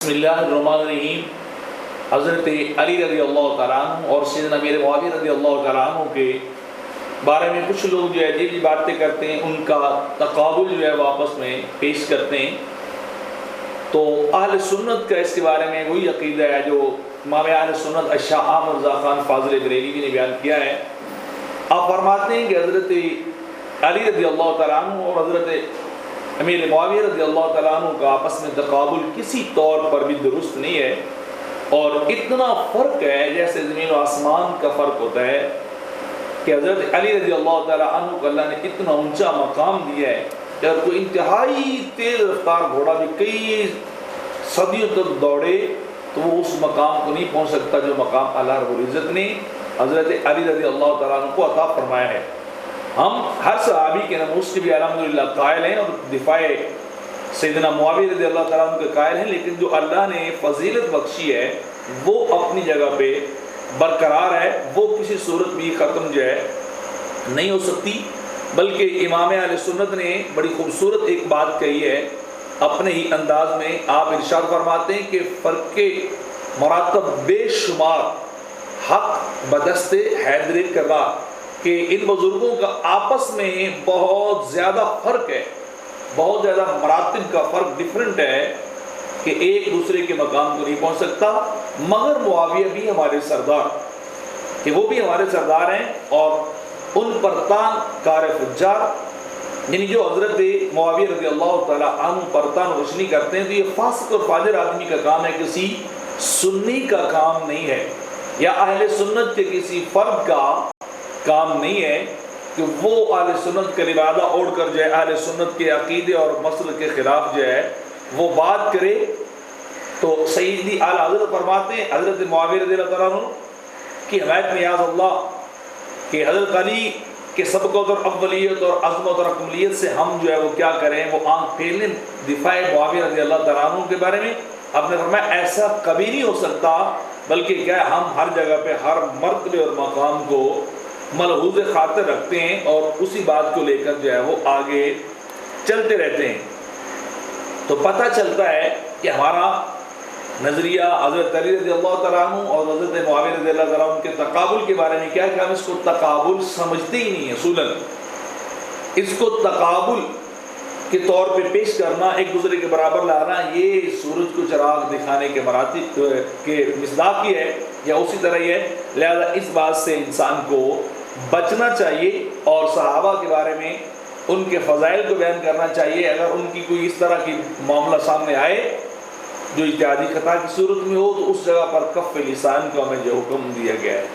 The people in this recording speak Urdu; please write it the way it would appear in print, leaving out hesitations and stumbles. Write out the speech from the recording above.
بسم اللہ الرحمن الرحیم۔ حضرت علی رضی اللہ تعالیٰ عنہ اور سیدنا امیر معاویہ رضی اللہ تعالیٰ عنہ کے بارے میں کچھ لوگ جو ہے جی باتیں کرتے ہیں، ان کا تقابل جو ہے وہ آپس میں پیش کرتے ہیں۔ تو اہل سنت کا اس کے بارے میں وہی عقیدہ ہے جو امام اہل سنت شاہ احمد رضا خان فاضل بریلوی نے بیان کیا ہے۔ آپ فرماتے ہیں کہ حضرت علی رضی اللہ تعالیٰ عنہ اور حضرت امیر معاویہ رضی اللہ تعالیٰ عنہ کا آپس میں تقابل کسی طور پر بھی درست نہیں ہے، اور اتنا فرق ہے جیسے زمین و آسمان کا فرق ہوتا ہے کہ حضرت علی رضی اللہ تعالیٰ عنہ کو اللہ نے اتنا اونچا مقام دیا ہے کہ اگر کوئی انتہائی تیز رفتار گھوڑا بھی کئی صدیوں تک دوڑے تو وہ اس مقام کو نہیں پہنچ سکتا جو مقام اللہ رب العزت نے حضرت علی رضی اللہ تعالیٰ عنہ کو عطا فرمایا ہے۔ ہم ہر صحابی کے نموذج کے بھی الحمدللہ قائل ہیں اور دفاع سیدنا معاویہ رضی اللہ تعالیٰ عنہ کے قائل ہیں، لیکن جو اللہ نے فضیلت بخشی ہے وہ اپنی جگہ پہ برقرار ہے، وہ کسی صورت بھی ختم جو ہے نہیں ہو سکتی۔ بلکہ امام اہل سنت نے بڑی خوبصورت ایک بات کہی ہے اپنے ہی انداز میں۔ آپ ارشاد فرماتے ہیں کہ فرق مراتب بے شمار حق بدست حیدر کرا، کہ ان بزرگوں کا آپس میں بہت زیادہ فرق ہے، بہت زیادہ مراتب کا فرق ڈیفرنٹ ہے کہ ایک دوسرے کے مقام کو نہیں پہنچ سکتا۔ مگر معاویہ بھی ہمارے سردار، کہ وہ بھی ہمارے سردار ہیں، اور ان پر تان کار فجار، یعنی جو حضرت معاویہ رضی اللہ تعالیٰ عنہ پر تان روشنی کرتے ہیں تو یہ فاسق اور فاجر آدمی کا کام ہے، کسی سنی کا کام نہیں ہے، یا اہل سنت کے کسی فرد کا کام نہیں ہے کہ وہ اہل سنت کا لبادہ اوڑھ کر جو ہے اہل سنت کے عقیدے اور مسلک کے خلاف جو ہے وہ بات کرے۔ تو سیدی اعلیٰ حضرت فرماتے ہیں حضرت معاویہ رضی اللہ تعالیٰ عنہ کی حمایت میں یاز اللہ کہ حضرت علی کے سبقت اور اولیت اور عظمت اور اکملیت سے ہم جو ہے وہ کیا کریں، وہ آنکھ پھیر لیں دفاع معاویہ رضی اللہ تعالیٰ عنہ کے بارے میں۔ آپ نے فرمایا ایسا کبھی نہیں ہو سکتا، بلکہ کیا ہے ہم ہر جگہ پہ ہر مرتبے اور مقام کو ملحوظ خاطر رکھتے ہیں اور اسی بات کو لے کر جو ہے وہ آگے چلتے رہتے ہیں۔ تو پتہ چلتا ہے کہ ہمارا نظریہ حضرت علی رضی اللہ تعالیٰ عنہ اور حضرت معاویہ رضی اللہ تعالیٰ عنہ کے تقابل کے بارے میں کیا کہ ہم اس کو تقابل سمجھتے ہی نہیں ہیں۔ اصولاً اس کو تقابل کے طور پہ پیش کرنا، ایک دوسرے کے برابر لانا، یہ سورج کو چراغ دکھانے کے مراتب کے مصداق ہی ہے، یا اسی طرح ہی ہے۔ لہذا اس بات سے انسان کو بچنا چاہیے اور صحابہ کے بارے میں ان کے فضائل کو بیان کرنا چاہیے۔ اگر ان کی کوئی اس طرح کی معاملہ سامنے آئے جو اجتہادی خطا کی صورت میں ہو تو اس جگہ پر کف لسان کو ہمیں جو حکم دیا گیا ہے